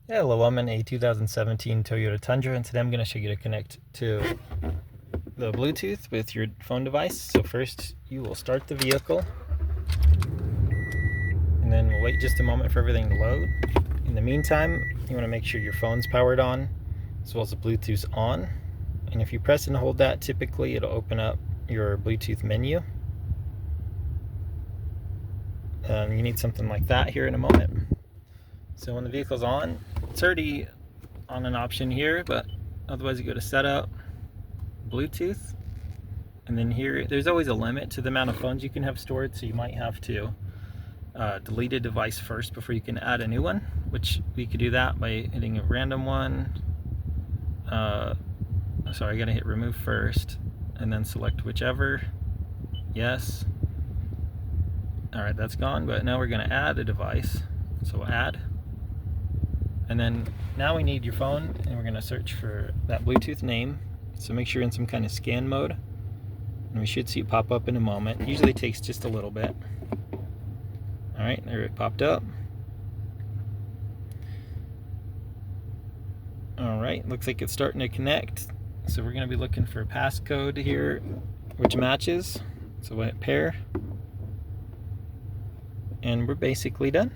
Hello, I'm in a 2017 Toyota Tundra, and today I'm going to show you to connect to the Bluetooth with your phone device. So first, you will start the vehicle, and then we'll wait just a moment for everything to load. In the meantime, you want to make sure your phone's powered on, as well as the Bluetooth's on. And if you press and hold that, typically it'll open up your Bluetooth menu. You need something like that here in a moment. So when the vehicle's on, it's already on an option here, but otherwise you go to Setup, Bluetooth, and then here there's always a limit to the amount of phones you can have stored, so you might have to delete a device first before you can add a new one, which we could do that by hitting a random one. Sorry, I gotta hit remove first and then select whichever. Yes. Alright, that's gone, but now we're gonna add a device. So add. And then now we need your phone, and we're gonna search for that Bluetooth name. So make sure you're in some kind of scan mode, and we should see it pop up in a moment. It usually takes just a little bit. All right, there it popped up. All right, looks like it's starting to connect. So we're gonna be looking for a passcode here, which matches. So we'll hit pair, and we're basically done.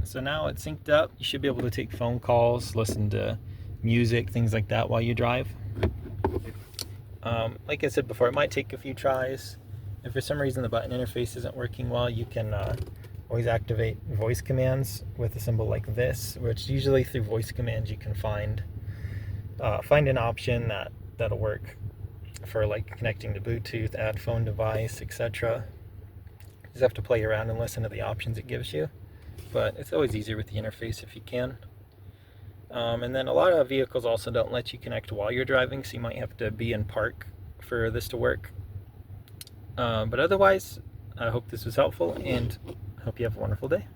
So now it's synced up. You should be able to take phone calls, listen to music, things like that while you drive. Like I said before, it might take a few tries. If for some reason the button interface isn't working well, you can always activate voice commands with a symbol like this, which usually through voice commands you can find an option that'll work for like connecting to Bluetooth, add phone device, etc. You just have to play around and listen to the options it gives you, but it's always easier with the interface if you can. And then a lot of vehicles also don't let you connect while you're driving, so you might have to be in park for this to work. But otherwise, I hope this was helpful, and hope you have a wonderful day.